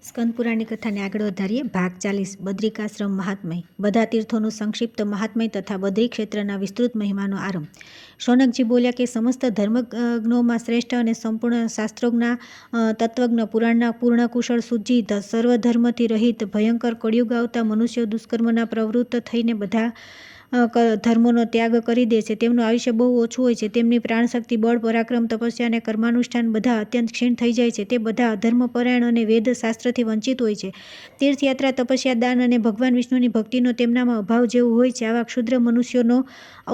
સ્કંદ પુરાણની કથાને આગળ વધારીએ. ભાગ 40 બદ્રિકાશ્રમ મહાત્મય. બધા તીર્થોનું સંક્ષિપ્ત મહાત્મય તથા બદ્રી ક્ષેત્રના વિસ્તૃત મહિમાનો આરંભ. શૌનકજી બોલ્યા કે સમસ્ત ધર્મજ્ઞોમાં શ્રેષ્ઠ અને સંપૂર્ણ શાસ્ત્રોજ્ઞ તત્વજ્ઞ પુરાણના પૂર્ણ કુશળ સુજી સર્વધર્મથી રહિત ભયંકર કળિયુગ આવતા મનુષ્યો દુષ્કર્મના પ્રવૃત્ત થઈને બધા ધર્મોનો ત્યાગ કરી દે છે. તેમનું આયુષ્ય બહુ ઓછું હોય છે. તેમની પ્રાણશક્તિ, બળ, પરાક્રમ, તપસ્યા અને કર્માનુષ્ઠાન બધા અત્યંત ક્ષીણ થઈ જાય છે. તે બધા અધર્મપરાયણ અને વેદ શાસ્ત્રથી વંચિત હોય છે. તીર્થયાત્રા, તપસ્યા, દાન અને ભગવાન વિષ્ણુની ભક્તિનો તેમનામાં અભાવ જેવું હોય છે. આવા ક્ષુદ્ર મનુષ્યોનો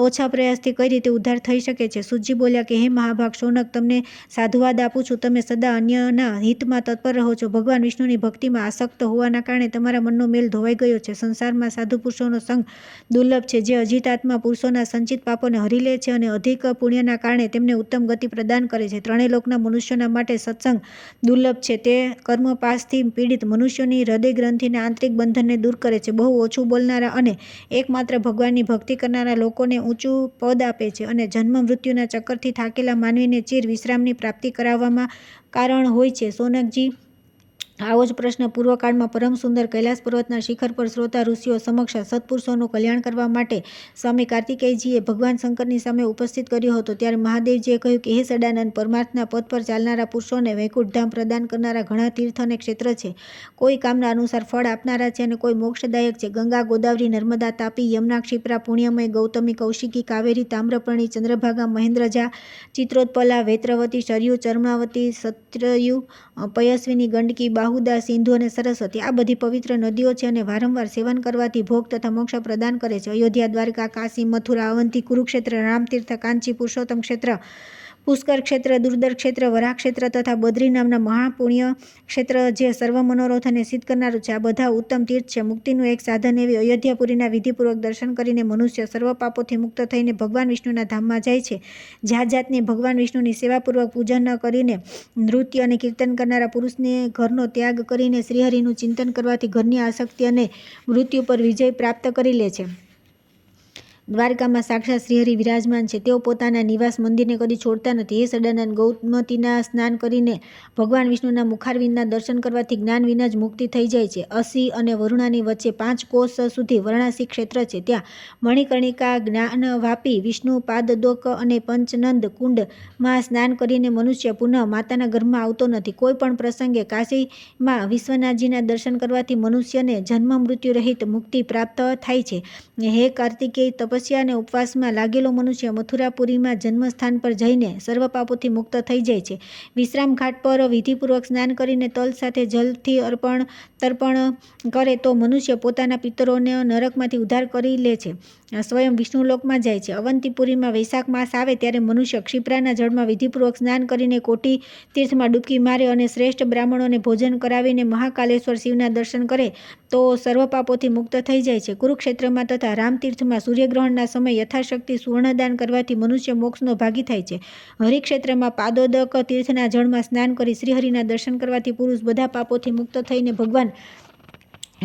ઓછા પ્રયાસથી કઈ રીતે ઉદ્ધાર થઈ શકે છે? સુજી બોલ્યા કે હે મહાભાગ શૌનક, તમને સાધુવાદ આપું છું. તમે સદા અન્યના હિતમાં તત્પર રહો છો. ભગવાન વિષ્ણુની ભક્તિમાં આસક્ત હોવાના કારણે તમારા મનનો મેલ ધોવાઈ ગયો છે. સંસારમાં સાધુ પુરુષોનો સંગ દુર્લભ છે, જે અજિતાત્મા પુરુષોના સંચિત પાપોને હરી લે છે અને અધિક પુણ્યના કારણે તેમને ઉત્તમ ગતિ પ્રદાન કરે છે. ત્રણેય લોકના મનુષ્યોના માટે સત્સંગ દુર્લભ છે. તે કર્મપાશથી પીડિત મનુષ્યોની હૃદય ગ્રંથિના આંતરિક બંધનને દૂર કરે છે. બહુ ઓછું બોલનારા અને એકમાત્ર ભગવાનની ભક્તિ કરનારા લોકોને ઊંચું પદ આપે છે અને જન્મ મૃત્યુના ચક્કરથી થાકેલા માનવીને ચિર વિશ્રામની પ્રાપ્તિ કરાવવામાં કારણ હોય છે. શૌનકજી, આવો જ પ્રશ્ન પૂર્વકાળમાં પરમ સુંદર કૈલાસ પર્વતના શિખર પર શ્રોતા ઋષિઓ સમક્ષ સત્પુરુષોનું કલ્યાણ કરવા માટે સ્વામી કાર્તિકેયજીએ ભગવાન શંકરની સામે ઉપસ્થિત કર્યો હતો. ત્યારે મહાદેવજીએ કહ્યું કે હે સદાનંદ, પરમાર્થના પદ પર ચાલનારા પુરુષોને વૈકુંઠધામ પ્રદાન કરનારા ઘણા તીર્થ અને ક્ષેત્ર છે. કોઈ કામના અનુસાર ફળ આપનારા છે અને કોઈ મોક્ષદાયક છે. ગંગા, ગોદાવરી, નર્મદા, તાપી, યમુના, ક્ષિપ્રા, પુણ્યમય, ગૌતમી, કૌશિકી, કાવેરી, તામ્રપર્ણી, ચંદ્રભાગા, મહેન્દ્રજા, ચિત્રોત્પલા, વેત્રવતી, શરયુ, ચર્માવતી, સત્રયુ, પયસ્વિની, ગંડકી, બાહુદા, સિંધુ અને સરસ્વતી આ બધી પવિત્ર નદીઓ છે અને વારંવાર સેવન કરવાથી ભોગ તથા મોક્ષ પ્રદાન કરે છે. અયોધ્યા, દ્વારકા, કાશી, મથુરા, અવંતી, કુરુક્ષેત્ર, રામતીર્થ, કાંચી, પુરુષોત્તમ ક્ષેત્ર, પુષ્કર ક્ષેત્ર, દુર્દર ક્ષેત્ર, વરાહ ક્ષેત્ર તથા બદ્રી નામના મહાપુણ્ય ક્ષેત્ર જે સર્વ મનોરથોને સિદ્ધ કરનારું છે. આ બધા ઉત્તમ તીર્થ છે. મુક્તિનું એક સાધન એવી અયોધ્યાપુરીના વિધિપૂર્વક દર્શન કરીને મનુષ્ય સર્વ પાપોથી મુક્ત થઈને ભગવાન વિષ્ણુના ધામમાં જાય છે. જાત જાતની ભગવાન વિષ્ણુની સેવાપૂર્વક પૂજન કરીને નૃત્ય અને કીર્તન કરનારા પુરુષને ઘરનો ત્યાગ કરીને શ્રીહરિનું ચિંતન કરવાથી ઘરની આસક્તિ અને મૃત્યુ પર વિજય પ્રાપ્ત કરી લે છે. દ્વારકામાં સાક્ષાત શ્રીહરિ વિરાજમાન છે. તેઓ પોતાના નિવાસ મંદિરને કદી છોડતા નથી. હે સદાનંદ, ગૌમતીના સ્નાન કરીને ભગવાન વિષ્ણુના મુખારવિંદના દર્શન કરવાથી જ્ઞાન વિના જ મુક્તિ થઈ જાય છે. અસી અને વરુણાની વચ્ચે 5 કોસ સુધી વારાણસી ક્ષેત્ર છે. ત્યાં મણિકર્ણિકા, જ્ઞાનવાપી, વિષ્ણુ પાદોદક અને પંચનંદ કુંડમાં સ્નાન કરીને મનુષ્ય પુનઃ માતાના ગર્ભમાં આવતો નથી. કોઈ પણ પ્રસંગે કાશીમાં વિશ્વનાથજીના દર્શન કરવાથી મનુષ્યને જન્મ મૃત્યુ રહિત મુક્તિ પ્રાપ્ત થાય છે. હે કાર્તિકેય, તપસ્યા અને ઉપવાસમાં લાગેલો મનુષ્ય મથુરાપુરીમાં જન્મસ્થાન પર જઈને સર્વ પાપોથી મુક્ત થઈ જાય છે. વિશ્રામ ઘાટ પર વિધિપૂર્વક સ્નાન કરીને તલ સાથે જલથી તર્પણ કરે તો મનુષ્ય પોતાના પિતરોને નરકમાંથી ઉદ્ધાર કરી લે છે. સ્વયં વિષ્ણુલોકમાં જાય છે. અવંતીપુરીમાં વૈશાખ માસ આવે ત્યારે મનુષ્ય ક્ષિપ્રાના જળમાં વિધિપૂર્વક સ્નાન કરીને કોટી તીર્થમાં ડૂબકી મારે અને શ્રેષ્ઠ બ્રાહ્મણોને ભોજન કરાવીને મહાકાલેશ્વર શિવના દર્શન કરે તો સર્વ પાપોથી મુક્ત થઈ જાય છે. કુરુક્ષેત્રમાં તથા રામતીર્થમાં સૂર્યગ્રહણના સમયે યથાશક્તિ સુવર્ણદાન કરવાથી મનુષ્ય મોક્ષનો ભાગી થાય છે. હરિક્ષેત્રમાં પાદોદક તીર્થના જળમાં સ્નાન કરી શ્રીહરિના દર્શન કરવાથી પુરુષ બધા પાપોથી મુક્ત થઈને ભગવાન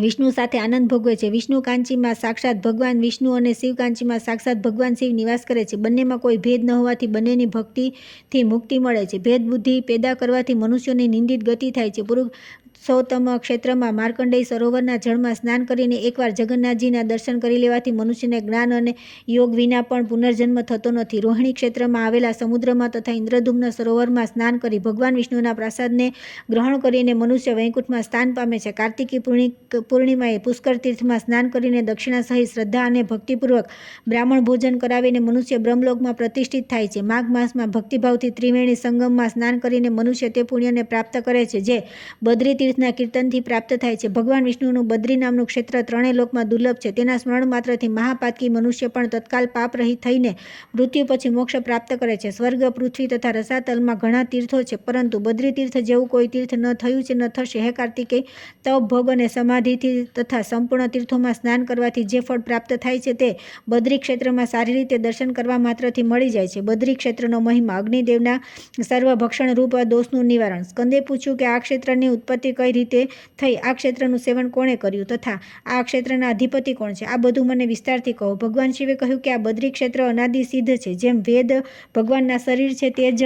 વિષ્ણુ સાથે આનંદ ભોગવે છે. વિષ્ણુ કાંચીમાં સાક્ષાત ભગવાન વિષ્ણુ અને શિવ કાંચીમાં સાક્ષાત ભગવાન શિવ નિવાસ કરે છે. બંનેમાં કોઈ ભેદ ન હોવાથી બંનેની ભક્તિથી મુક્તિ મળે છે. ભેદ બુદ્ધિ પેદા કરવાથી મનુષ્યોની નિંદિત ગતિ થાય છે. પુરુષોત્તમ ક્ષેત્રમાં માર્કંડેય સરોવરના જળમાં સ્નાન કરીને એકવાર જગન્નાથજીના દર્શન કરી લેવાથી મનુષ્યને જ્ઞાન અને યોગ વિના પણ પુનર્જન્મ થતો નથી. રોહિણી ક્ષેત્રમાં આવેલા સમુદ્રમાં તથા ઇન્દ્રધુમ્ન સરોવરમાં સ્નાન કરી ભગવાન વિષ્ણુના પ્રસાદને ગ્રહણ કરીને મનુષ્ય વૈકુંઠમાં સ્થાન પામે છે. કાર્તિકી પૂર્ણિમાએ પુષ્કર તીર્થમાં સ્નાન કરીને દક્ષિણા સહિત શ્રદ્ધા અને ભક્તિપૂર્વક બ્રાહ્મણ ભોજન કરાવીને મનુષ્ય બ્રહ્મલોકમાં પ્રતિષ્ઠિત થાય છે. માઘ માસમાં ભક્તિભાવથી ત્રિવેણી સંગમમાં સ્નાન કરીને મનુષ્ય તે પુણ્યને પ્રાપ્ત કરે છે જે બદ્રી તીર્થના કીર્તનથી પ્રાપ્ત થાય છે. ભગવાન વિષ્ણુનું બદ્રી નામનું ક્ષેત્ર ત્રણેય લોકમાં દુર્લભ છે. તેના સ્મરણ માત્રથી મહાપાતકી મનુષ્ય પણ તત્કાલ પાપ રહિત થઈને મૃત્યુ પછી મોક્ષ પ્રાપ્ત કરે છે. સ્વર્ગ, પૃથ્વી તથા રસાતલમાં ઘણા તીર્થો છે, પરંતુ બદ્રી તીર્થ જેવું કોઈ તીર્થ ન થયું છે ન થશે. હે કાર્તિકેય, તપ, ભોગ અને સમાધિથી તથા સંપૂર્ણ તીર્થોમાં સ્નાન કરવાથી જે ફળ પ્રાપ્ત થાય છે તે બદ્રી ક્ષેત્રમાં સારી રીતે દર્શન કરવા માત્રથી મળી જાય છે. બદ્રી ક્ષેત્રનો મહિમા. અગ્નિદેવના સર્વભક્ષણ રૂપ દોષનું નિવારણ. સ્કંદે પૂછ્યું કે આ ક્ષેત્રની ઉત્પત્તિ કઈ રીતે થઈ? આ ક્ષેત્રનું સેવન કોણે કર્યું તથા આ ક્ષેત્રના અધિપતિ કોણ છે? આ બધું મને વિસ્તારથી કહો. ભગવાન શિવે કહ્યું કે આ બદ્રી ક્ષેત્ર અનાદિ સિદ્ધ છે. જેમ વેદ ભગવાનના શરીર છે તે જ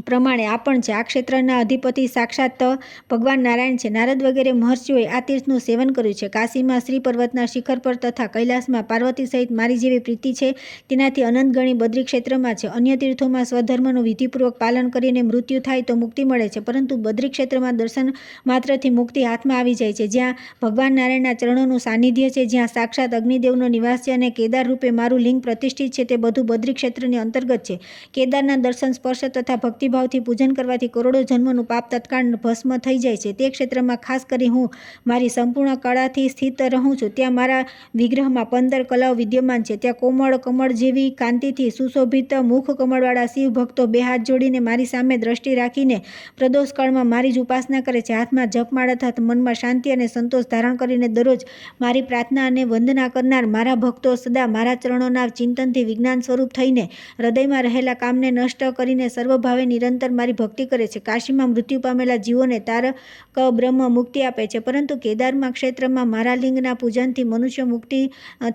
પ્રમાણે આ પણ છે. આ ક્ષેત્રના અધિપતિ સાક્ષાત ભગવાન નારાયણ છે. નારદ વગેરે મહર્ષિઓએ આ તીર્થનું સેવન કર્યું છે. કાશીમાં શ્રી પર્વતના શિખર પર તથા કૈલાસમાં પાર્વતી સહિત મારી જેવી પ્રીતિ છે તેનાથી અનંત ગણી બદ્રી ક્ષેત્રમાં છે. અન્ય તીર્થોમાં સ્વધર્મનું વિધિપૂર્વક પાલન કરીને મૃત્યુ થાય તો મુક્તિ મળે છે, પરંતુ બદ્રી ક્ષેત્રમાં દર્શન માત્રથી મુક્તિ હાથમાં આવી જાય છે. જ્યાં ભગવાન નારાયણના ચરણોનું સાનિધ્ય છે, જ્યાં સાક્ષાત અગ્નિદેવનો નિવાસ છે અને કેદાર રૂપે મારું લિંગ પ્રતિષ્ઠિત છે, તે બધું બદ્રી ક્ષેત્રની અંતર્ગત છે. કેદારના દર્શન, સ્પર્શ તથા ભક્તિભાવથી પૂજન કરવાથી કરોડો જન્મનું પાપ તત્કાળ ભસ્મ થઈ જાય છે. તે ક્ષેત્રમાં ખાસ કરી હું મારી સંપૂર્ણ કળાથી સ્થિત રહું છું. ત્યાં મારા વિગ્રહમાં 15 કલાઓ વિદ્યમાન છે. ત્યાં કોમળ કમળ જેવી કાંતિથી સુશોભિત મુખ કમળવાળા શિવ ભક્તો બે હાથ જોડીને મારી સામે દ્રષ્ટિ રાખીને પ્રદોષકાળમાં મારી જ ઉપાસના કરે છે. હાથમાં જપમાળા તથા મનમાં શાંતિ અને સંતોષ ધારણ કરીને દરરોજ મારી પ્રાર્થના અને વંદના કરનાર મારા ભક્તો સદા મારા ચરણોના ચિંતનથી વિજ્ઞાન સ્વરૂપ થઈને હૃદયમાં રહેલા કામને નષ્ટ કરીને સર્વભાવે નિરંતર મારી ભક્તિ કરે છે. કાશીમાં મૃત્યુ પામેલા જીવોને તારક બ્રહ્મ મુક્તિ આપે છે, પરંતુ કેદારમાં ક્ષેત્રમાં મારા લિંગના પૂજનથી મનુષ્ય મુક્તિ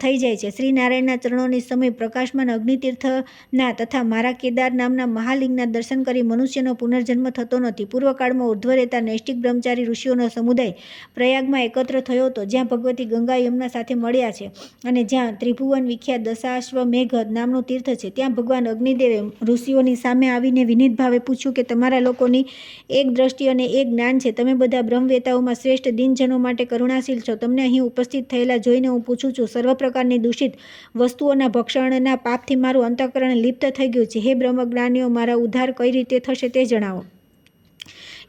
થઈ જાય છે. શ્રી નારાયણના ચરણોની સમય પ્રકાશમાન અગ્નિતીર્થના તથા મારા કેદાર નામના મહાલિંગના દર્શન કરી મનુષ્યનો પુનર્જન્મ થતો નથી. પૂર્વકાળમાં ઉર્ધ્વ રહેતા નૈષ્ટિક બ્રહ્મચારી ઋષિઓનો સમુદાય પ્રયાગમાં એકત્ર થયો હતો, જ્યાં ભગવતી ગંગા યમુના સાથે મળ્યા છે અને જ્યાં ત્રિભુવન વિખ્યાત દશાશ્વમેઘ નામનું તીર્થ છે. ત્યાં ભગવાન અગ્નિદેવે ઋષિઓની સામે આવીને વિનીત ભાવે પૂછ્યું કે તમારા લોકોની એક દ્રષ્ટિ અને એક જ્ઞાન છે. તમે બધા બ્રહ્મવેતાઓમાં શ્રેષ્ઠ દિનજનો માટે કરુણાશીલ છો. તમને અહીં ઉપસ્થિત થયેલા જોઈને હું પૂછું છું, સર્વ પ્રકારની દૂષિત વસ્તુઓના ભક્ષણના પાપથી મારું અંતઃકરણ લિપ્ત થઈ ગયું છે. હે બ્રહ્મજ્ઞાનીઓ, મારા ઉદ્ધાર કઈ રીતે થશે તે જણાવો.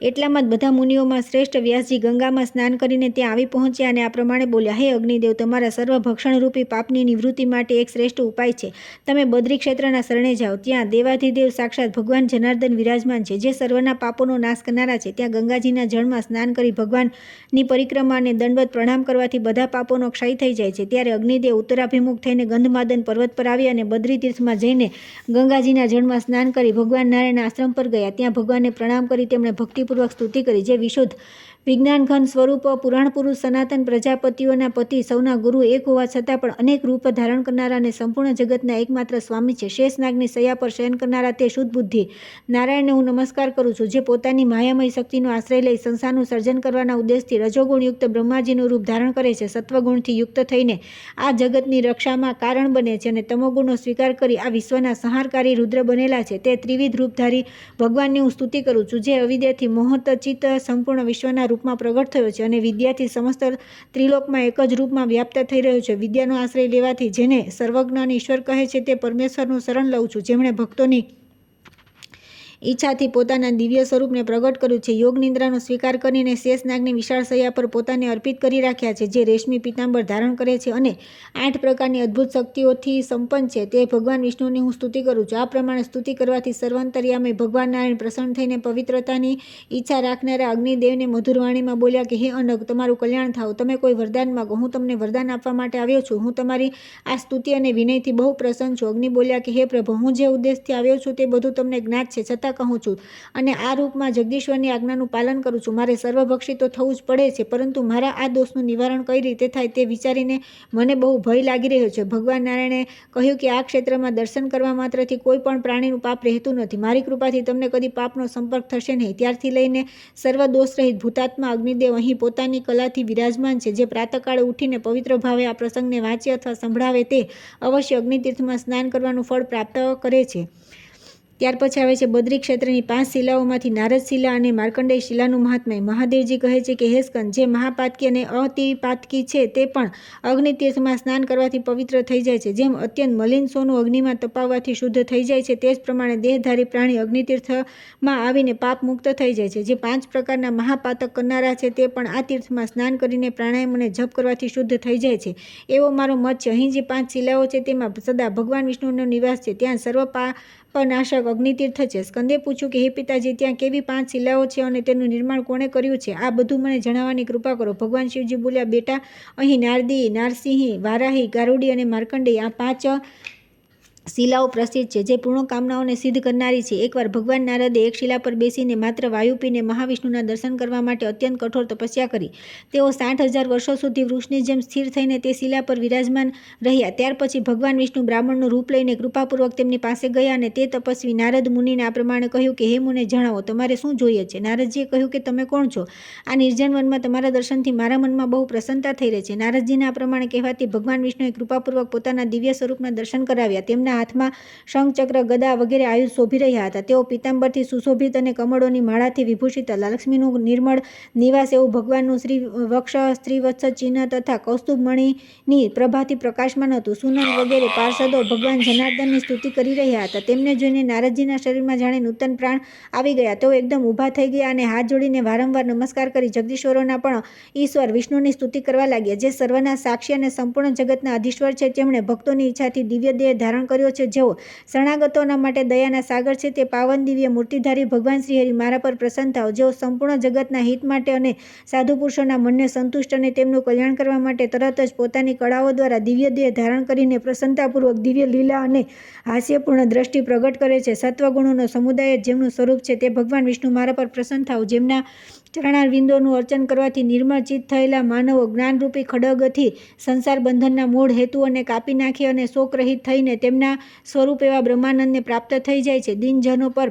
એટલામાં જ બધા મુનિઓમાં શ્રેષ્ઠ વ્યાસજી ગંગામાં સ્નાન કરીને ત્યાં આવી પહોંચ્યા અને આ પ્રમાણે બોલ્યા, હે અગ્નિદેવ, તમારા સર્વ ભક્ષણરૂપી પાપની નિવૃત્તિ માટે એક શ્રેષ્ઠ ઉપાય છે. તમે બદ્રી ક્ષેત્રના શરણે જાઓ. ત્યાં દેવાધિદેવ સાક્ષાત ભગવાન જનાર્દન વિરાજમાન છે, જે સર્વના પાપોનો નાશ કરનારા છે. ત્યાં ગંગાજીના જળમાં સ્નાન કરી ભગવાનની પરિક્રમા અને દંડવત પ્રણામ કરવાથી બધા પાપોનો ક્ષય થઈ જાય છે. ત્યારે અગ્નિદેવ ઉત્તરાભિમુખ થઈને ગંધમાદન પર્વત પર આવ્યા અને બદ્રી તીર્થમાં જઈને ગંગાજીના જળમાં સ્નાન કરી ભગવાન નારાયણના આશ્રમ પર ગયા. ત્યાં ભગવાનને પ્રણામ કરી તેમણે ભક્તિ પૂર્વક સ્તુતિ કરી. જે વિશુદ્ધ વિજ્ઞાન ઘન સ્વરૂપ પુરાણ પુરુષ સનાતન પ્રજાપતિઓના પતિ સૌના ગુરુ એક હોવા છતાં પણ અનેક રૂપ ધારણ કરનારા અને સંપૂર્ણ જગતના એકમાત્ર સ્વામી છે. શેષનાગની સૈયા પર શયન કરનારા તે શુદ્ધ બુદ્ધિ નારાયણને હું નમસ્કાર કરું છું, જે પોતાની માયામય શક્તિનો આશ્રય લઈ સંસારનું સર્જન કરવાના ઉદ્દેશથી રજોગુણયુક્ત બ્રહ્માજીનું રૂપ ધારણ કરે છે. સત્વગુણથી યુક્ત થઈને આ જગતની રક્ષામાં કારણ બને છે અને તમોગુણનો સ્વીકાર કરી આ વિશ્વના સંહારકારી રુદ્ર બનેલા છે. તે ત્રિવિધ રૂપધારી ભગવાનની હું સ્તુતિ કરું છું, જે અવિદ્યાથી મોહતચિત સંપૂર્ણ વિશ્વના રૂપમાં પ્રગટ થયો છે અને વિદ્યાથી સમસ્ત ત્રિલોકમાં એક જ રૂપમાં વ્યાપ્ત થઈ રહ્યો છે. વિદ્યાનો આશ્રય લેવાથી જેને સર્વજ્ઞ અને ઈશ્વર કહે છે તે પરમેશ્વરનું શરણ લઉં છું, જેમણે ભક્તોની ઈચ્છાથી પોતાના દિવ્ય સ્વરૂપને પ્રગટ કર્યું છે. યોગ નિદ્રાનો સ્વીકાર કરીને શેષનાગની વિશાળ સૈયા પર પોતાને અર્પિત કરી રાખ્યા છે, જે રેશમી પીતાંબર ધારણ કરે છે અને 8 પ્રકારની અદ્ભુત શક્તિઓથી સંપન્ન છે. તે ભગવાન વિષ્ણુની હું સ્તુતિ કરું છું. આ પ્રમાણે સ્તુતિ કરવાથી સર્વાંતર્યામી ભગવાન નારાયણ પ્રસન્ન થઈને પવિત્રતાની ઈચ્છા રાખનારા અગ્નિદેવને મધુરવાણીમાં બોલ્યા કે હે અનગ, તમારું કલ્યાણ થાવ. તમે કોઈ વરદાન માગો, હું તમને વરદાન આપવા માટે આવ્યો છું. હું તમારી આ સ્તુતિ અને વિનયથી બહુ પ્રસન્ન છું. અગ્નિ બોલ્યા કે હે પ્રભુ, હું જે ઉદ્દેશથી આવ્યો છું તે બધું તમને જ્ઞાત છે, છતાં કહું છું અને આ રૂપમાં જગદીશ્વરની આજ્ઞાનું પાલન કરું છું. મારે સર્વભક્ષી તો થવું જ પડે છે, પરંતુ મારા આ દોષનું નિવારણ કઈ રીતે થાય તે વિચારીને મને બહુ ભય લાગી રહ્યો છે. ભગવાન નારાયણે કહ્યું કે આ ક્ષેત્રમાં દર્શન કરવા માત્રથી કોઈ પણ પ્રાણીનું પાપ રહેતું નથી. મારી કૃપાથી તમને કદી પાપનો સંપર્ક થશે નહીં. ત્યારથી લઈને સર્વ દોષ રહિત ભૂતાત્મા અગ્નિદેવ અહીં પોતાની કલાથી વિરાજમાન છે. જે પ્રાતકાળે ઉઠીને પવિત્ર ભાવે આ પ્રસંગને વાંચે અથવા સંભળાવે તે અવશ્ય અગ્નિતીર્થમાં સ્નાન કરવાનું ફળ પ્રાપ્ત કરે છે. ત્યાર પછી આવે છે બદ્રી ક્ષેત્રની 5 શિલાઓમાંથી નારદ શિલા અને માર્કંડેય શિલાનું મહાત્મ્ય. મહાદેવજી કહે છે કે હે સ્કંદ, જે મહાપાતકી અને અતિપાતકી છે તે પણ અગ્નિતીર્થમાં સ્નાન કરવાથી પવિત્ર થઈ જાય છે. જેમ અત્યંત મલિન સોનું અગ્નિમાં તપાવવાથી શુદ્ધ થઈ જાય છે, તે જ પ્રમાણે દેહધારી પ્રાણી અગ્નિતીર્થમાં આવીને પાપ મુક્ત થઈ જાય છે. જે 5 પ્રકારના મહાપાતક કરનારા છે તે પણ આ તીર્થમાં સ્નાન કરીને પ્રાણાયામ અને જપ કરવાથી શુદ્ધ થઈ જાય છે, એવો મારો મત છે. અહીં જે 5 શિલાઓ છે તેમાં સદા ભગવાન વિષ્ણુનો નિવાસ છે. ત્યાં સર્વ પાપનાશક અગ્નિતીર્થ છે. સ્કંદે પૂછ્યું કે હે પિતાજી, ત્યાં કેવી 5 શિલાઓ છે અને તેનું નિર્માણ કોણે કર્યું છે? આ બધું મને જણાવવાની કૃપા કરો. ભગવાન શિવજી બોલ્યા, બેટા, અહીં નારદી, નારસિંહી, વારાહી, ગારુડી અને માર્કંડેય આ 5 શિલાઓ પ્રસિદ્ધ છે, જે પૂર્ણ કામનાઓને સિદ્ધ કરનારી છે. એકવાર ભગવાન નારદે એક શિલા પર બેસીને માત્ર વાયુ પીને મહાવિષ્ણુના દર્શન કરવા માટે અત્યંત કઠોર તપસ્યા કરી. તેઓ 60,000 વર્ષો સુધી વૃક્ષની જેમ સ્થિર થઈને તે શિલા પર વિરાજમાન રહ્યા. ત્યાર પછી ભગવાન વિષ્ણુ બ્રાહ્મણનું રૂપ લઈને કૃપાપૂર્વક તેમની પાસે ગયા અને તે તપસ્વી નારદ મુનિને આ પ્રમાણે કહ્યું કે, હે મુને, જણાવો, તમારે શું જોઈએ છે? નારદજીએ કહ્યું કે, તમે કોણ છો? આ નિર્જન વનમાં તમારા દર્શનથી મારા મનમાં બહુ પ્રસન્નતા થઈ રહી છે. નારદજીના આ પ્રમાણે કહેવાથી ભગવાન વિષ્ણુએ કૃપાપૂર્વક પોતાના દિવ્ય સ્વરૂપના દર્શન કરાવ્યા. તેમના હાથમાં શંખ, ચક્ર, ગદા વગેરે આયુધ શોભી રહ્યા હતા. તેઓ પીતાંબરથી સુશોભિત અને કમળોની માળાથી વિભૂષિત હતા. લક્ષ્મીનું નિર્મળ નિવાસ એવું ભગવાનનું શ્રી વક્ષ, સ્ત્રીવત્સ ચિહ્ન તથા કૌસ્તુભમણીની પ્રભાથી પ્રકાશમાન હતું. સુનંદ વગેરે પાર્ષદો ભગવાન જનાર્દનની સ્તુતિ કરી રહ્યા હતા. તેમને જોઈને નારદજીના શરીરમાં જાણે નૂતન પ્રાણ આવી ગયા. તેઓ એકદમ ઊભા થઈ ગયા અને હાથ જોડીને વારંવાર નમસ્કાર કરી જગદીશ્વરોના પણ ઈશ્વર વિષ્ણુની સ્તુતિ કરવા લાગ્યા, જે સર્વના સાક્ષી અને સંપૂર્ણ જગતના અધીશ્વર છે. જેમણે ભક્તોની ઈચ્છાથી દિવ્ય દેહ ધારણ કર્યો છે, જેઓ શરણાગતોના માટે દયાના સાગર છે. તે પાવન દિવ્ય મૂર્તિધારી ભગવાન શ્રીહરિ, મારા પર પ્રસન્ન થાઓ. જેઓ સંપૂર્ણ જગતના હિત માટે અને સાધુ પુરુષોના મનને સંતુષ્ટ અને તેમનું કલ્યાણ કરવા માટે તરત જ પોતાની કળાઓ દ્વારા દિવ્ય દેહ ધારણ કરીને પ્રસન્નતાપૂર્વક દિવ્ય લીલા અને હાસ્યપૂર્ણ દ્રષ્ટિ પ્રગટ કરે છે. સત્વગુણોનો સમુદાય જ જેમનું સ્વરૂપ છે, તે ભગવાન વિષ્ણુ, મારા પર પ્રસન્ન થાઓ. જેમના ચરણારવિંદોનું અર્ચન કરવાથી નિર્મળ ચિત્ત થયેલા માનવો જ્ઞાનરૂપી ખડગથી સંસાર બંધનના મૂળ હેતુઓને કાપી નાખી અને શોકરહિત થઈને તેમના સ્વરૂપ એવા બ્રહ્માનંદને પ્રાપ્ત થઈ જાય છે. દિનજનો પર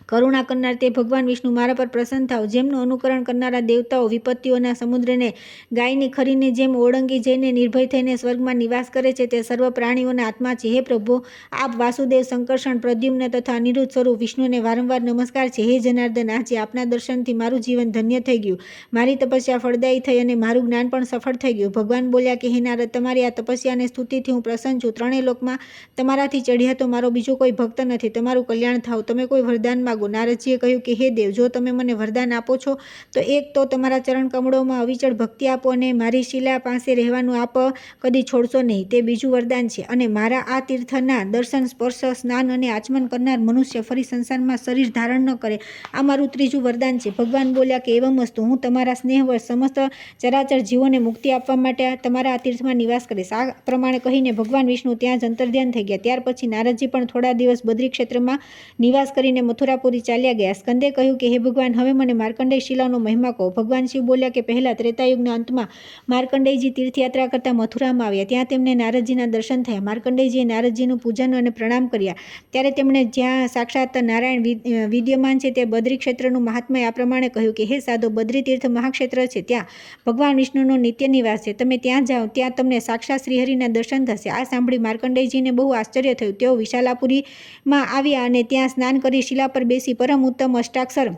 કરુણા કરનાર તે ભગવાન વિષ્ણુ, મારા પર પ્રસન્ન થાઓ. જેમનું અનુકરણ કરનારા દેવતાઓ વિપત્તિઓના સમુદ્રને ગાયની ખરીની જેમ ઓળંગી જઈને નિર્ભય થઈને સ્વર્ગમાં નિવાસ કરે છે, તે સર્વ પ્રાણીઓના આત્મા છે. હે પ્રભુ, આપ વાસુદેવ, સંકર્ષણ, પ્રદ્યુમ્ન તથા અનિરુદ્ધ સ્વરૂપ વિષ્ણુને વારંવાર નમસ્કાર છે. હે જનાર્દન, આજે આપના દર્શનથી મારું જીવન ધન્ય થઈ ગયું, મારી તપસ્યા ફળદાયી થઈ અને મારું જ્ઞાન પણ સફળ થઈ ગયું. ભગવાન બોલ્યા કે, હે નારદ, તમારી આ તપસ્યા અને સ્તુતિથી હું પ્રસન્ન છું. ત્રણેય લોકમાં તમારાથી ચઢ્યા તો મારો બીજો કોઈ ભક્ત નથી. તમારું કલ્યાણ થાવ. તમે કોઈ વરદાન માગો. નારદજીએ કહ્યું કે, હે દેવ, જો તમે મને વરદાન આપો છો તો એક તો તમારા ચરણ કમળોમાં અવિચળ ભક્તિ આપો અને મારી શિલા પાસે રહેવાનું આપ કદી છોડશો નહીં. તે બીજું વરદાન છે. અને મારા આ તીર્થના દર્શન, સ્પર્શ, સ્નાન અને આચમન કરનાર મનુષ્ય ફરી સંસારમાં શરીર ધારણ ન કરે. આ મારું ત્રીજું વરદાન છે. ભગવાન બોલ્યા કે, એવમ વસ્તુ, હું તમારા સ્નેહવશ સમસ્ત ચરાચર જીવોને મુક્તિ આપવા માટે તમારા આ તીર્થમાં નિવાસ કરીશ. આ પ્રમાણે કહીને ભગવાન વિષ્ણુ ત્યાં જ અંતર્ધ્યાન થઈ ગયા. ત્યાર પછી નારદજી પણ થોડા દિવસ બદ્રી ક્ષેત્રમાં નિવાસ કરીને મથુરાપુરી ચાલ્યા ગયા. સ્કંદે કહ્યું કે, હે ભગવાન, હવે મને માર્કંડેય શિલાનો મહિમા કહો. ભગવાન શિવ બોલ્યા કે, પહેલા ત્રેતાયુગના અંતમાં માર્કંડેયજી તીર્થયાત્રા કરતા મથુરામાં આવ્યા. ત્યાં તેમને નારદજીના દર્શન થયા. માર્કંડેયજીએ નારદજીનું પૂજન અને પ્રણામ કર્યા. ત્યારે તેમણે જ્યાં સાક્ષાત નારાયણ વિદ્યમાન છે તે બદ્રી ક્ષેત્રનું મહાત્મય આ પ્રમાણે કહ્યું કે, હે સાધો, બદ્રી તીર્થ મહાક્ષેત્ર છે. ત્યાં ભગવાન વિષ્ણુનો નિત્ય નિવાસ છે. તમે ત્યાં જાઓ, ત્યાં તમને સાક્ષાત શ્રીહરિના દર્શન થશે. આ સાંભળી માર્કંડેયજીને બહુ આશ્ચર્ય થયું. તેઓ વિશાલાપુરીમાં આવ્યા અને ત્યાં સ્નાન કરી શિલા પર બેસી પરમ ઉત્તમ અષ્ટાક્ષર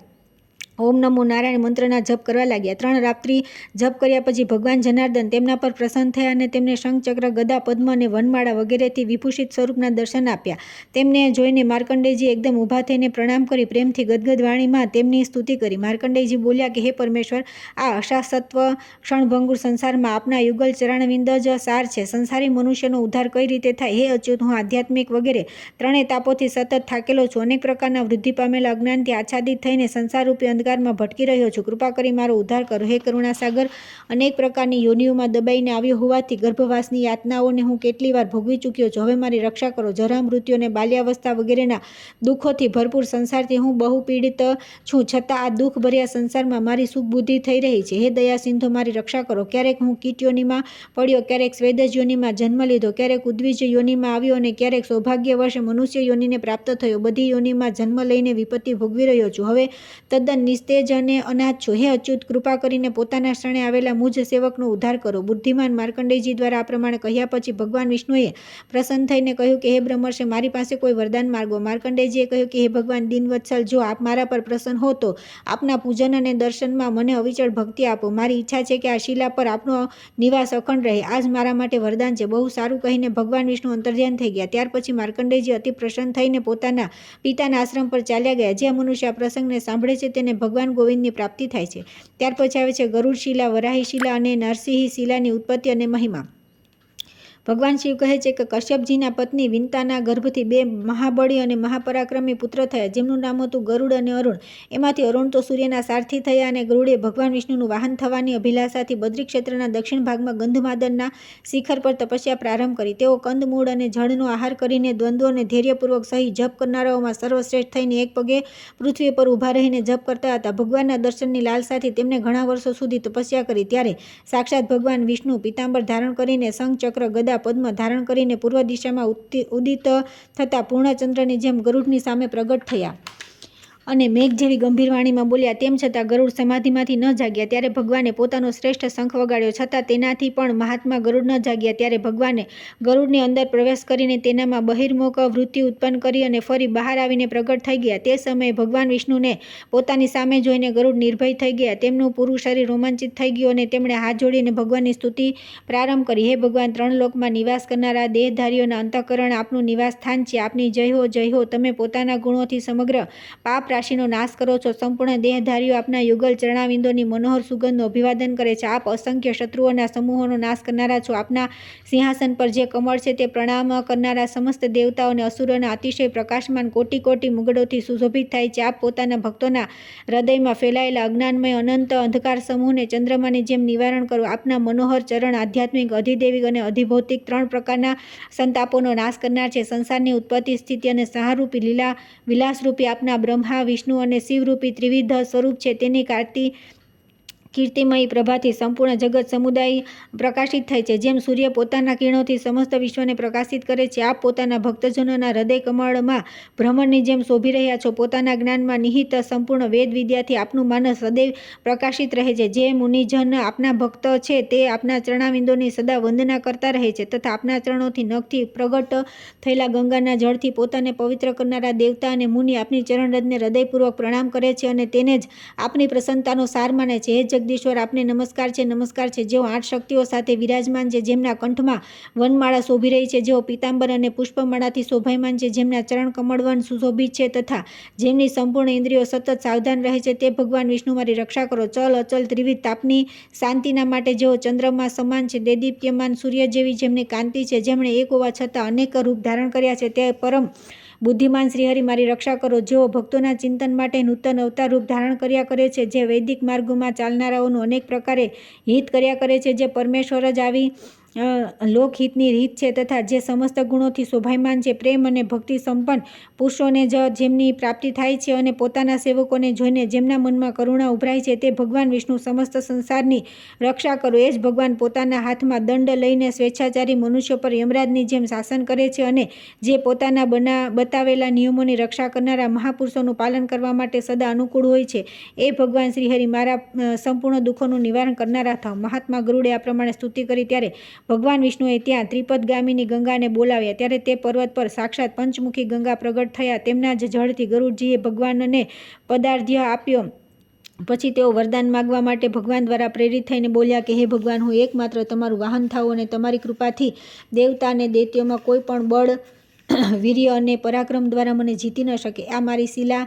ઓમ નમો નારાયણ મંત્રના જપ કરવા લાગ્યા. 3 રાત્રિ જપ કર્યા પછી ભગવાન જનાર્દન તેમના પર પ્રસન્ન થયા અને તેમને શંખ, ચક્ર, ગદા, પદ્મ અને વનમાળા વગેરેથી વિભૂષિત સ્વરૂપના દર્શન આપ્યા. તેમને જોઈને માર્કંડેયજી એકદમ ઊભા થઈને પ્રણામ કરી પ્રેમથી ગદગદ વાણીમાં તેમની સ્તુતિ કરી. માર્કંડેયજી બોલ્યા કે, હે પરમેશ્વર, આ અશાસત્વ ક્ષણભંગુર સંસારમાં આપના યુગલ ચરણવિંદ જ સાર છે. સંસારી મનુષ્યનો ઉદ્ધાર કઈ રીતે થાય? હે અચ્યુત, હું આધ્યાત્મિક વગેરે ત્રણેય તાપોથી સતત થાકેલો છું. અનેક પ્રકારના વૃદ્ધિ પામેલા અજ્ઞાનથી આચ્છાદિત થઈને સંસારરૂપી અંધકારમાં ભટકી રહ્યો છું. કૃપા કરી મારો ઉદ્ધાર કરો. હે કરુણાસાગર, અનેક પ્રકારની યોનિઓમાં દબાઈને આવ્યો હોવાથી ગર્ભવાસની યાતનાઓને હું કેટલી વાર ભોગવી ચૂક્યો છું. હવે મારી રક્ષા કરો. જરા, મૃત્યુ અને બાલ્યાવસ્થા વગેરેના દુઃખોથી ભરપૂર સંસારથી હું બહુ પીડિત છું. છતાં આ દુઃખભર્યા સંસારમાં મારી સુખ બુદ્ધિ થઈ રહી છે. હે દયા સિંધુ, મારી રક્ષા કરો. ક્યારેક હું કીટ યોનિમાં પડ્યો, ક્યારેક સ્વેદજ યોનિમાં જન્મ લીધો, ક્યારેક ઉદ્વિજ યોનિમાં આવ્યો અને ક્યારેક સૌભાગ્યવશ મનુષ્ય યોનિને પ્રાપ્ત થયો. બધી યોનિમાં જન્મ લઈને વિપત્તિ ભોગવી રહ્યો છું. હવે તદ્દન નિસ્તેજ અને અનાથ છો. હે અચ્યુત, કૃપા કરીને પોતાના શરણે આવેલા મુજ સેવકનો ઉદ્ધાર કરો. બુદ્ધિમાન માર્કંડેયજી દ્વારા આ પ્રમાણે કહ્યા પછી ભગવાન વિષ્ણુએ પ્રસન્ન થઈને કહ્યું કે, હે બ્રહ્મર્ષિ, મારી પાસે કોઈ વરદાન માગો. માર્કંડેયજીએ કહ્યું કે, હે ભગવાન દીનવત્સલ, જો આપ મારા પર પ્રસન્ન હો તો આપના પૂજન અને દર્શનમાં મને અવિચળ ભક્તિ આપો. મારી ઈચ્છા છે કે આ શિલા પર આપનો નિવાસ અખંડ રહે. આ જ મારા માટે વરદાન છે. બહુ સારું કહીને ભગવાન વિષ્ણુ અંતર્ધ્યાન થઈ ગયા. ત્યાર પછી માર્કંડેયજી અતિ પ્રસન્ન થઈને પોતાના પિતાના આશ્રમ પર ચાલ્યા ગયા. જે મનુષ્ય આ પ્રસંગને સાંભળે છે તેને ભગવાન ગોવિંદની પ્રાપ્તિ થાય છે. ત્યાર પછી આવે છે ગરુડ શિલા, વરાહી શિલા અને નરસિંહ શિલાની ઉત્પત્તિ અને મહિમા. ભગવાન શિવ કહે છે કે કશ્યપજીના પત્ની વિંતાના ગર્ભથી 2 મહાબળી અને મહાપરાક્રમી પુત્ર થયા, જેમનું નામ હતું ગરુડ અને અરુણ. એમાંથી અરુણ તો સૂર્યના સારથી થયા અને ગરુડે ભગવાન વિષ્ણુનું વાહન થવાની અભિલાષાથી બદ્રી ક્ષેત્રના દક્ષિણ ભાગમાં ગંધમાદનના શિખર પર તપસ્યા પ્રારંભ કરી. તેઓ કંદમૂળ અને જળનો આહાર કરીને દ્વંદ્વોને ધૈર્યપૂર્વક સહી જપ કરનારાઓમાં સર્વશ્રેષ્ઠ થઈને એક પગે પૃથ્વી પર ઊભા રહીને જપ કરતા હતા. ભગવાનના દર્શનની લાલસાથી તેમણે ઘણા વર્ષો સુધી તપસ્યા કરી. ત્યારે સાક્ષાત ભગવાન વિષ્ણુ પીતાંબર ધારણ કરીને, શંખ, ચક્ર, ગદા, પદ્મ ધારણ કરીને પૂર્વ દિશામાં ઉદિત થતા પૂર્ણચંદ્રની જેમ ગરુડની સામે પ્રગટ થયા અને મેઘ જેવી ગંભીર વાણીમાં બોલ્યા. તેમ છતાં ગરુડ સમાધિમાંથી ન જાગ્યા. ત્યારે ભગવાને પોતાનો શ્રેષ્ઠ શંખ વગાડ્યો, છતાં તેનાથી પણ મહાત્મા ગરુડ ન જાગ્યા. ત્યારે ભગવાને ગરુડની અંદર પ્રવેશ કરીને તેનામાં બહિર્મુખ વૃત્તિ ઉત્પન્ન કરી અને ફરી બહાર આવીને પ્રગટ થઈ ગયા. તે સમયે ભગવાન વિષ્ણુને પોતાની સામે જોઈને ગરુડ નિર્ભય થઈ ગયા. તેમનું પૂરું શરીર રોમાંચિત થઈ ગયું અને તેમણે હાથ જોડીને ભગવાનની સ્તુતિ પ્રારંભ કરી. હે ભગવાન, 3 લોકમાં નિવાસ કરનારા દેહધારીઓના અંતઃકરણ આપનું નિવાસ સ્થાન છે. આપની જય હો, જય હો. તમે પોતાના ગુણોથી સમગ્ર પાપ રાશિનો નાશ કરો છો. સંપૂર્ણ દેહધારીઓ આપના યુગલ ચરણાવિંદોની મનોહર સુગંધનું અભિવાદન કરે છે. આપ અસંખ્ય શત્રુઓના સમૂહોનો નાશ કરનારા છો. આપના સિંહાસન પર જે કમળ છે તે પ્રણામ કરનારા સમસ્ત દેવતાઓ અને અસુરોના અતિશય પ્રકાશમાન કોટી કોટી મુગટોથી સુશોભિત થાય છે. આપ પોતાના ભક્તોના હૃદયમાં ફેલાયેલા અજ્ઞાનમય અનંત અંધકાર સમૂહને ચંદ્રમાની જેમ નિવારણ કરો. આપના મનોહર ચરણ આધ્યાત્મિક, અધિદૈવિક અને અધિભૌતિક 3 પ્રકારના સંતાપોનો નાશ કરનાર છે. સંસારની ઉત્પત્તિ, સ્થિતિ અને સહારૂપી વિલાસરૂપી આપના બ્રહ્મા, વિષ્ણુ અને શિવરૂપી ત્રિવિધ સ્વરૂપ છે. તેની કીર્તિમયી પ્રભાથી સંપૂર્ણ જગત સમુદાય પ્રકાશિત થાય છે. જેમ સૂર્ય પોતાના કિરણોથી સમસ્ત વિશ્વને પ્રકાશિત કરે છે, આપ પોતાના ભક્તજનોના હૃદય કમળમાં ભ્રમરની જેમ શોભી રહ્યા છો. પોતાના જ્ઞાનમાં નિહિત સંપૂર્ણ વેદ વિદ્યાથી આપનું માનસ સદૈવ પ્રકાશિત રહે છે. જે મુનિજન આપના ભક્ત છે તે આપના ચરણાવિંદોની સદા વંદના કરતા રહે છે તથા આપના ચરણોથી નખથી પ્રગટ થયેલા ગંગાના જળથી પોતાને પવિત્ર કરનારા દેવતા અને મુનિ આપની ચરણરજને હૃદયપૂર્વક પ્રણામ કરે છે અને તેને જ આપની પ્રસન્નતાનો સાર માને છે. હે જગદીશ્વર, આપને નમસ્કાર છે, નમસ્કાર છે. જેઓ 8 શક્તિઓ સાથે વિરાજમાન છે, જેમના કંઠમાં વનમાળા શોભી રહી છે, જેઓ પીતાંબર અને પુષ્પમાળાથી શોભાયમાન છે, જેમના ચરણ કમળવન સુશોભિત છે તથા જેમની સંપૂર્ણ ઇન્દ્રિયો સતત સાવધાન રહે છે, તે ભગવાન વિષ્ણુ મારી રક્ષા કરો. ચલ અચલ ત્રિવિધ તાપની શાંતિના માટે જેઓ ચંદ્રમા સમાન છે, દેદીપ્યમાન સૂર્ય જેવી જેમની કાંતિ છે, જેમણે એક હોવા છતાં અનેક રૂપ ધારણ કર્યા છે, તે પરમ બુદ્ધિમાન શ્રીહરિ મારી રક્ષા કરો. જેઓ ભક્તોના ચિંતન માટે નૂતન અવતાર રૂપ ધારણ કર્યા કરે છે, જે વૈદિક માર્ગોમાં ચાલનારાઓનું અનેક પ્રકારે હિત કર્યા કરે છે, જે પરમેશ્વર જ આવી લોકહિતની રીત છે તથા જે સમસ્ત ગુણોથી શોભાયમાન છે, પ્રેમ અને ભક્તિ સંપન્ન પુરુષોને જ જેમની પ્રાપ્તિ થાય છે અને પોતાના સેવકોને જોઈને જેમના મનમાં કરુણા ઉભરાય છે, તે ભગવાન વિષ્ણુ સમસ્ત સંસારની રક્ષા કરો. એ જ ભગવાન પોતાના હાથમાં દંડ લઈને સ્વેચ્છાચારી મનુષ્યો પર યમરાજની જેમ શાસન કરે છે અને જે પોતાના બતાવેલા નિયમોની રક્ષા કરનારા મહાપુરુષોનું પાલન કરવા માટે સદા અનુકૂળ હોય છે. એ ભગવાન શ્રીહરિ મારા સંપૂર્ણ દુઃખોનું નિવારણ કરનારા થાવ. મહાત્મા ગરુડે આ પ્રમાણે સ્તુતિ કરી. ત્યારે ભગવાન વિષ્ણુએ ત્યાં ત્રિપદગામિની ગંગાને બોલાવ્યા. ત્યારે તે પર્વત પર સાક્ષાત પંચમુખી ગંગા પ્રગટ થયા. તેમના જ જળથી ગરુડજીએ ભગવાનને પદાર્ધ્ય આપ્યો. પછી તેઓ વરદાન માગવા માટે ભગવાન દ્વારા પ્રેરિત થઈને બોલ્યા કે હે ભગવાન, હું એકમાત્ર તમારું વાહન થાઉં અને તમારી કૃપાથી દેવતા અને દૈત્યોમાં કોઈ પણ બળ, વીર્ય અને પરાક્રમ દ્વારા મને જીતી ન શકે. આ મારી શિલા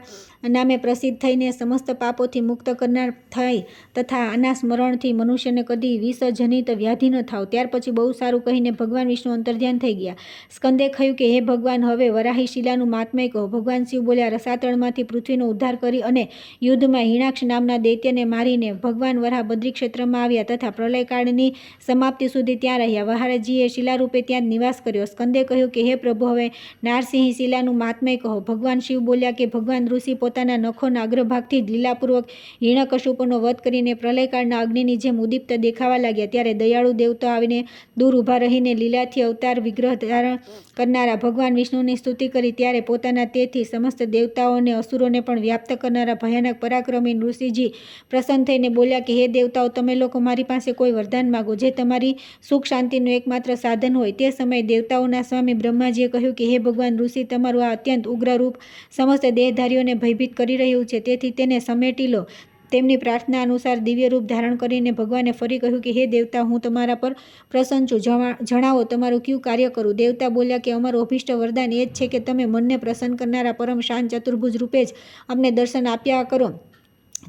નામે પ્રસિદ્ધ થઈને સમસ્ત પાપોથી મુક્ત કરનાર થાય તથા આના સ્મરણથી મનુષ્યને કદી વિષજનિત વ્યાધિ ન થાવ. ત્યાર પછી બહુ સારું કહીને ભગવાન વિષ્ણુ અંતર્ધ્યાન થઈ ગયા. સ્કંદે કહ્યું કે હે ભગવાન, હવે વરાહી શિલાનું મહાત્મય કહો. ભગવાન શિવ બોલ્યા, રસાતળમાંથી પૃથ્વીનો ઉદ્ધાર કરી અને યુદ્ધમાં હિણાક્ષ નામના દૈત્યને મારીને ભગવાન વરાહ બદ્રી ક્ષેત્રમાં આવ્યા તથા પ્રલયકાળની સમાપ્તિ સુધી ત્યાં રહ્યા. વરાહજીએ શિલારૂપે ત્યાં જ નિવાસ કર્યો. સ્કંદે કહ્યું કે હે પ્રભુ, હવે નારસિંહ શિલાનું મહાત્મય કહો. ભગવાન શિવ બોલ્યા કે ભગવાન ઋષિ પોતાના નખોના અગ્રભાગથી જ લીલાપૂર્વક હિરણ્યકશિપુનો વધ કરીને પ્રલયકાળના અગ્નિની જેમ ઉદીપ્ત દેખાવા લાગ્યા. ત્યારે દયાળુ દેવતા આવીને દૂર ઊભા રહીને લીલાથી અવતાર વિગ્રહ ધારણ કરનારા ભગવાન વિષ્ણુની સ્તુતિ કરી. ત્યારે પોતાના તેજથી સમસ્ત દેવતાઓ અને અસુરોને પણ વ્યાપ્ત કરનારા ભયાનક પરાક્રમી નૃસિંહજી પ્રસન્ન થઈને બોલ્યા કે હે દેવતાઓ, તમે લોકો મારી પાસે કોઈ વરદાન માગો જે તમારી સુખ શાંતિનું એકમાત્ર સાધન હોય. તે સમયે દેવતાઓના સ્વામી બ્રહ્માજીએ કહ્યું કે હે ભગવાન ઋષિ, તમારું આ અત્યંત ઉગ્ર રૂપ સમસ્ત દેહધારીઓને ભયભીત કરી રહ્યું છે, તેથી તેને સમેટી લો. તેમની પ્રાર્થના અનુસાર દિવ્ય રૂપ ધારણ કરીને ભગવાને ફરી કહ્યું કે હે દેવતા, હું તમારા પર પ્રસન્ન છું. જણાવો તમારું કયું કાર્ય કરું. દેવતા બોલ્યા કે અમારું અભિષ્ટ વરદાન એ જ છે કે તમે મનને પ્રસન્ન કરનારા પરમ શાંત ચતુર્ભુજ રૂપે જ અમને દર્શન આપ્યા કરો.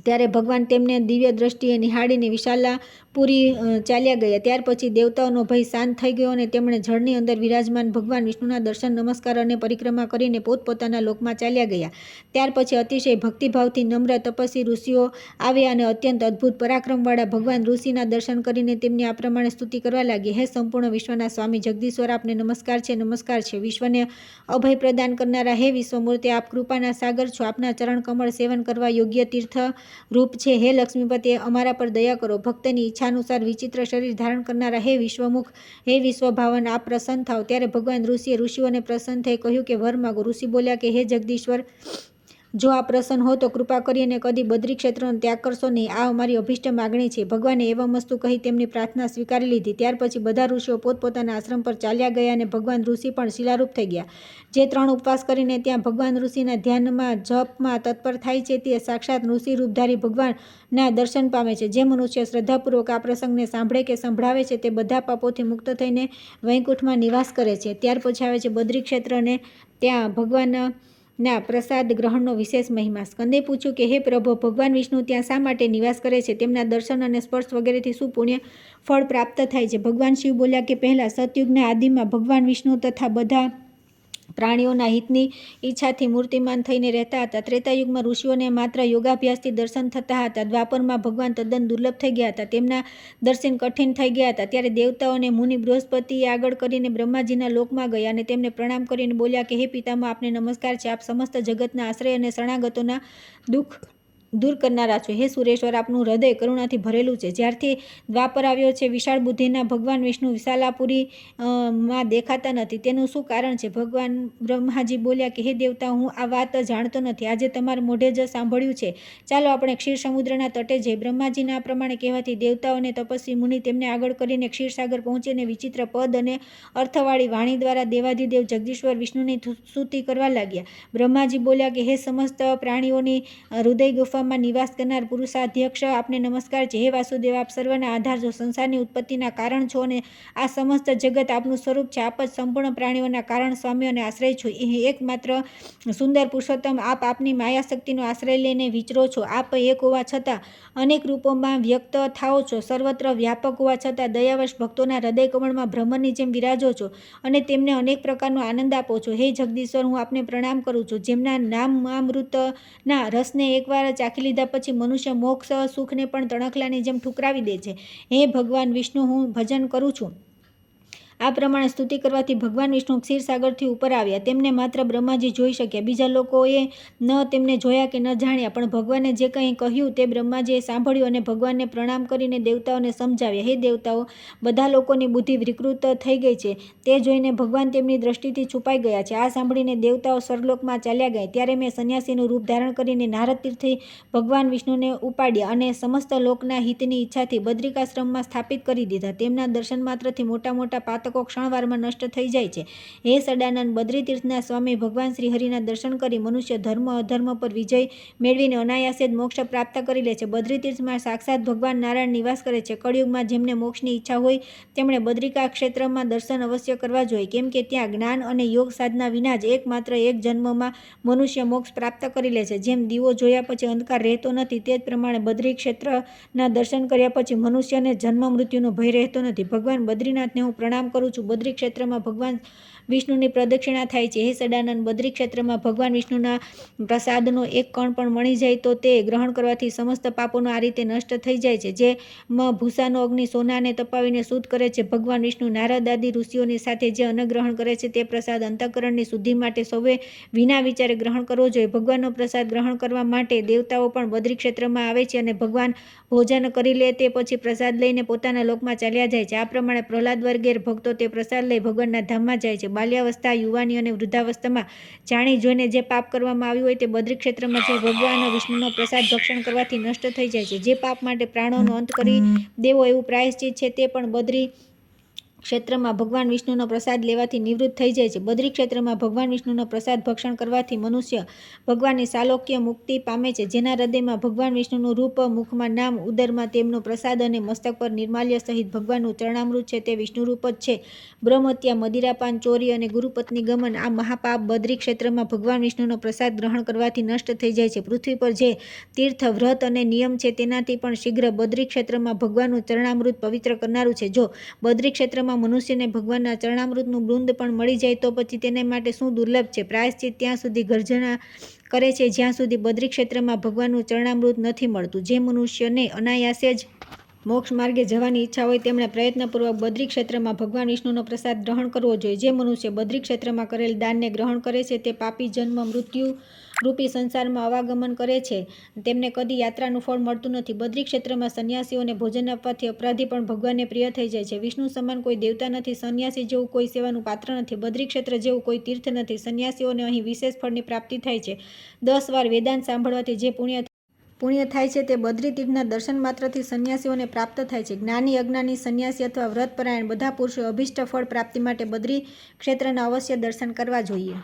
ત્યારે ભગવાન તેમને દિવ્ય દ્રષ્ટિએ નિહાળીને વિશાલાપુરી ચાલ્યા ગયા. ત્યાર પછી દેવતાઓનો ભય શાંત થઈ ગયો અને તેમણે જળની અંદર વિરાજમાન ભગવાન વિષ્ણુના દર્શન, નમસ્કાર અને પરિક્રમા કરીને પોતપોતાના લોકમાં ચાલ્યા ગયા. ત્યાર પછી અતિશય ભક્તિભાવથી નમ્ર તપસ્વી ઋષિઓ આવ્યા અને અત્યંત અદ્ભુત પરાક્રમવાળા ભગવાન ઋષિના દર્શન કરીને તેમની આ પ્રમાણે સ્તુતિ કરવા લાગી. હે સંપૂર્ણ વિશ્વના સ્વામી જગદીશ્વર, આપને નમસ્કાર છે, નમસ્કાર છે. વિશ્વને અભય પ્રદાન કરનારા હે વિશ્વમૂર્તિ, આપ કૃપાના સાગર છો. આપના ચરણ કમળ સેવન કરવા યોગ્ય તીર્થ રૂપ છે. હે લક્ષ્મીપતિ, અમારા પર દયા કરો. ભક્તની ઈચ્છા અનુસાર વિચિત્ર શરીર ધારણ કરનારા હે વિશ્વમુખ, હે વિશ્વભાવન, આપ પ્રસન્ન થાઓ. ત્યારે ભગવાન ઋષિઓને પ્રસન્ન થઈ કહ્યું કે વર માગો. ઋષિ બોલ્યા કે હે જગદીશ્વર, જો આ પ્રસન્ન હો તો કૃપા કરીને કદી બદ્રી ક્ષેત્રનો ત્યાગ કરશો નહીં. આ અમારી અભિષ્ટ માગણી છે. ભગવાને એવમ વસ્તુ કહી તેમની પ્રાર્થના સ્વીકારી લીધી. ત્યાર પછી બધા ઋષિઓ પોતપોતાના આશ્રમ પર ચાલ્યા ગયા અને ભગવાન ઋષિ પણ શિલારૂપ થઈ ગયા. જે 3 ઉપવાસ કરીને ત્યાં ભગવાન ઋષિના ધ્યાનમાં જપમાં તત્પર થાય છે તે સાક્ષાત ઋષિ રૂપધારી ભગવાનના દર્શન પામે છે. જે મનુષ્ય શ્રદ્ધાપૂર્વક આ પ્રસંગને સાંભળે કે સંભળાવે છે તે બધા પાપોથી મુક્ત થઈને વૈકુંઠમાં નિવાસ કરે છે. ત્યાર પછી આવે છે બદ્રી ક્ષેત્ર અને ત્યાં ભગવાનના પ્રસાદ ગ્રહણનો વિશેષ મહિમા. સ્કંદે પૂછ્યું કે હે પ્રભો, ભગવાન વિષ્ણુ ત્યાં શા માટે નિવાસ કરે છે? તેમના દર્શન અને સ્પર્શ વગેરેથી શું પુણ્ય ફળ પ્રાપ્ત થાય છે? ભગવાન શિવ બોલ્યા કે પહેલા સતયુગના આદિમાં ભગવાન વિષ્ણુ તથા બધા પ્રાણીઓના હિતની ઈચ્છાથી મૂર્તિમાન થઈને રહેતા હતા. ત્રેતાયુગમાં ઋષિઓને માત્ર યોગાભ્યાસથી દર્શન થતા હતા. દ્વાપરમાં ભગવાન તદ્દન દુર્લભ થઈ ગયા હતા. તેમના દર્શન કઠિન થઈ ગયા હતા. ત્યારે દેવતાઓ અને મુનિ બૃહસ્પતિએ આગળ કરીને બ્રહ્માજીના લોકમાં ગયા અને તેમને પ્રણામ કરીને બોલ્યા કે હે પિતામહ, આપને નમસ્કાર છે. આપ સમસ્ત જગતના આશ્રય અને શરણાગતોના દુઃખ દૂર કરનારા છો. હે સુરેશ્વર, આપનું હૃદય કરુણાથી ભરેલું છે. જ્યારથી દ્વાપર આવ્યો છે, વિશાળ બુદ્ધિના ભગવાન વિષ્ણુ વિશાલાપુરી માં દેખાતા નથી. તેનું શું કારણ છે? ભગવાન બ્રહ્માજી બોલ્યા કે હે દેવતા, હું આ વાત જાણતો નથી. આજે તમારા મોઢે જ સાંભળ્યું છે. ચાલો આપણે ક્ષીર સમુદ્રના તટે જઈએ. બ્રહ્માજીના આ પ્રમાણે કહેવાથી દેવતાઓ અને તપસ્વી મુનિ તેમને આગળ કરીને ક્ષીરસાગર પહોંચીને વિચિત્ર પદ અને અર્થવાળી વાણી દ્વારા દેવાધિદેવ જગદીશ્વર વિષ્ણુની સ્તુતિ કરવા લાગ્યા. બ્રહ્માજી બોલ્યા કે હે સમસ્ત પ્રાણીઓની હૃદય ગુફા નિવાસ કરનાર પુરુષાધ્યક્ષ, આપને નમસ્કાર છે. હે વાસુદેવ, આપ સર્વના આધાર છો, સંસારની ઉત્પત્તિના કારણ છો અને આ સમસ્ત જગત આપનું સ્વરૂપ છે. આપ જ સંપૂર્ણ પ્રાણીઓના કારણ, સ્વામી અને આશ્રય છો. એકમાત્ર સુંદર પુરુષોત્તમ, આપ આપની માયાશક્તિનો આશ્રય લઈને વિચરો છો. આપ એક હોવા છતાં અનેક રૂપોમાં વ્યક્ત થાઓ છો. સર્વત્ર વ્યાપક હોવા છતાં દયાવશ ભક્તોના હૃદય કમળમાં ભ્રમરની જેમ વિરાજો છો અને તેમને અનેક પ્રકારનો આનંદ આપો છો. હે જગદીશ્વર, હું આપને પ્રણામ કરું છું. જેમના નામામૃતના રસને એકવાર ચાખી લીધા પછી મનુષ્ય મોક્ષ સુખને પણ તણખલાની જેમ ઠુકરાવી દે છે. હે ભગવાન વિષ્ણુ, હું ભજન કરું છું. આ પ્રમાણે સ્તુતિ કરવાથી ભગવાન વિષ્ણુ ક્ષીરસાગરથી ઉપર આવ્યા. તેમને માત્ર બ્રહ્માજી જોઈ શક્યા. બીજા લોકોએ ન તેમને જોયા કે ન જાણ્યા, પણ ભગવાને જે કંઈ કહ્યું તે બ્રહ્માજીએ સાંભળ્યું અને ભગવાનને પ્રણામ કરીને દેવતાઓને સમજાવ્યા. હે દેવતાઓ, બધા લોકોની બુદ્ધિ વિકૃત થઈ ગઈ છે. તે જોઈને ભગવાન તેમની દ્રષ્ટિથી છુપાઈ ગયા છે. આ સાંભળીને દેવતાઓ સ્વર્ગલોકમાં ચાલ્યા ગયા. ત્યારે મેં સંન્યાસીનું રૂપ ધારણ કરીને નારદ તીર્થથી ભગવાન વિષ્ણુને ઉપાડ્યા અને સમસ્ત લોકના હિતની ઈચ્છાથી બદ્રિકાશ્રમમાં સ્થાપિત કરી દીધા. તેમના દર્શન માત્રથી મોટા મોટા પાતકો ક્ષણવારમાં નષ્ટ થઈ જાય છે. હે સડાનંદ, બદ્રી તીર્થના સ્વામી ભગવાન શ્રી હરિના દર્શન કરી મનુષ્ય ધર્મ અધર્મ પર વિજય મેળવીને અનાયાસે જ મોક્ષ પ્રાપ્ત કરી લે છે. બદ્રી તીર્થમાં સાક્ષાત ભગવાન નારાયણ નિવાસ કરે છે. કળિયુગમાં જેમને મોક્ષની ઈચ્છા હોય તેમણે બદ્રિકા ક્ષેત્રમાં દર્શન અવશ્ય કરવા જોઈએ, કેમ કે ત્યાં જ્ઞાન અને યોગ સાધના વિના જ એકમાત્ર એક જન્મમાં મનુષ્ય મોક્ષ પ્રાપ્ત કરી લે છે. જેમ દીવો જોયા પછી અંધકાર રહેતો નથી, તે જ પ્રમાણે બદ્રી ક્ષેત્રના દર્શન કર્યા પછી મનુષ્યને જન્મ મૃત્યુનો ભય રહેતો નથી. ભગવાન બદ્રીનાથને હું પ્રણામ કરું છું. બદ્રી ક્ષેત્રમાં ભગવાન વિષ્ણુની પ્રદક્ષિણા થાય છે. હે સદાનંદ, બદ્રી ક્ષેત્રમાં ભગવાન વિષ્ણુના પ્રસાદનો એક કણ પણ મળી જાય તો તે ગ્રહણ કરવાથી સમસ્ત પાપોનો આ રીતે નષ્ટ થઈ જાય છે. જે ભૂષાનો અગ્નિ સોનાને તપાવીને શુદ્ધ કરે છે. ભગવાન વિષ્ણુ નારદ આદિ ઋષિઓની સાથે જે અન્ન ગ્રહણ કરે છે તે પ્રસાદ અંતઃકરણની શુદ્ધિ માટે સૌએ વિના વિચારે ગ્રહણ કરવો જોઈએ. ભગવાનનો પ્રસાદ ગ્રહણ કરવા માટે દેવતાઓ પણ બદ્રી ક્ષેત્રમાં આવે છે અને ભગવાન ભોજન કરી લે તે પછી પ્રસાદ લઈને પોતાના લોકમાં ચાલ્યા જાય છે. આ પ્રમાણે પ્રહલાદ વગેરે ભક્તો તે પ્રસાદ લઈ ભગવાનના ધામમાં જાય છે. બાલ્યાવસ્થા, યુવાની અને વૃદ્ધાવસ્થામાં જાણી જોઈને જે પાપ કરવામાં આવ્યું હોય તે બદ્રી ક્ષેત્રમાં જઈ ભગવાન વિષ્ણુનો પ્રસાદ ભક્ષણ કરવાથી નષ્ટ થઈ જાય છે. જે પાપ માટે પ્રાણોનો અંત કરી દેવો એવું પ્રાયશ્ચિત છે તે પણ બદ્રી ક્ષેત્રમાં ભગવાન વિષ્ણુનો પ્રસાદ લેવાથી નિવૃત્ત થઈ જાય છે. બદ્રી ક્ષેત્રમાં ભગવાન વિષ્ણુનો પ્રસાદ ભક્ષણ કરવાથી મનુષ્ય ભગવાનની સાલોક્ય મુક્તિ પામે છે. જેના હૃદયમાં ભગવાન વિષ્ણુનું રૂપ, મુખમાં નામ, ઉદરમાં તેમનો પ્રસાદ અને મસ્તક પર નિર્માલ્ય સહિત ભગવાનનું ચરણામૃત છે તે વિષ્ણુરૂપ જ છે. બ્રહ્મહત્યા, મદિરાપાન, ચોરી અને ગુરુપત્ની ગમન આ મહાપાપ બદ્રી ક્ષેત્રમાં ભગવાન વિષ્ણુનો પ્રસાદ ગ્રહણ કરવાથી નષ્ટ થઈ જાય છે. પૃથ્વી પર જે તીર્થ, વ્રત અને નિયમ છે તેનાથી પણ શીઘ્ર બદ્રી ક્ષેત્રમાં ભગવાનનું ચરણામૃત પવિત્ર કરનારું છે. જો બદ્રી ક્ષેત્રમાં મનુષ્યને ભગવાનના ચરણામૃતનું બૃંદ પણ મળી જાય તો પછી તેને માટે શું દુર્લભ છે. પ્રાયશ્ચિત ત્યાં સુધી ગર્જના કરે છે જ્યાં સુધી બદ્રી ક્ષેત્રમાં ભગવાનનું ચરણામૃત નથી મળતું. જે મનુષ્યને અનાયાસે જ મોક્ષ માર્ગે જવાની ઈચ્છા હોય તેમણે પ્રયત્નપૂર્વક બદ્રી ક્ષેત્રમાં ભગવાન વિષ્ણુનો પ્રસાદ ગ્રહણ કરવો જોઈએ. જે મનુષ્ય બદ્રી ક્ષેત્રમાં કરેલ દાનને ગ્રહણ કરે છે તે પાપી જન્મ મૃત્યુ રૂપી સંસારમાં અવાગમન કરે છે. તેમને કદી યાત્રાનું ફળ મળતું નથી. બદ્રી ક્ષેત્રમાં સંન્યાસીઓને ભોજન આપવાથી અપરાધી પણ ભગવાનને પ્રિય થઈ જાય છે. વિષ્ણુ સમાન કોઈ દેવતા નથી. સંન્યાસી જેવું કોઈ સેવાનું પાત્ર નથી. બદ્રી ક્ષેત્ર જેવું કોઈ તીર્થ નથી. સંન્યાસીઓને અહીં વિશેષ ફળની પ્રાપ્તિ થાય છે. 10 વાર વેદાંત સાંભળવાથી જે પુણ્ય થાય છે તે બદ્રી તીર્થના દર્શન માત્રથી સંન્યાસીઓને પ્રાપ્ત થાય છે. જ્ઞાની, અજ્ઞાની, સંન્યાસી અથવા વ્રતપરાયણ બધા પુરુષો અભીષ્ટ ફળ પ્રાપ્તિ માટે બદ્રી ક્ષેત્રના અવશ્ય દર્શન કરવા જોઈએ.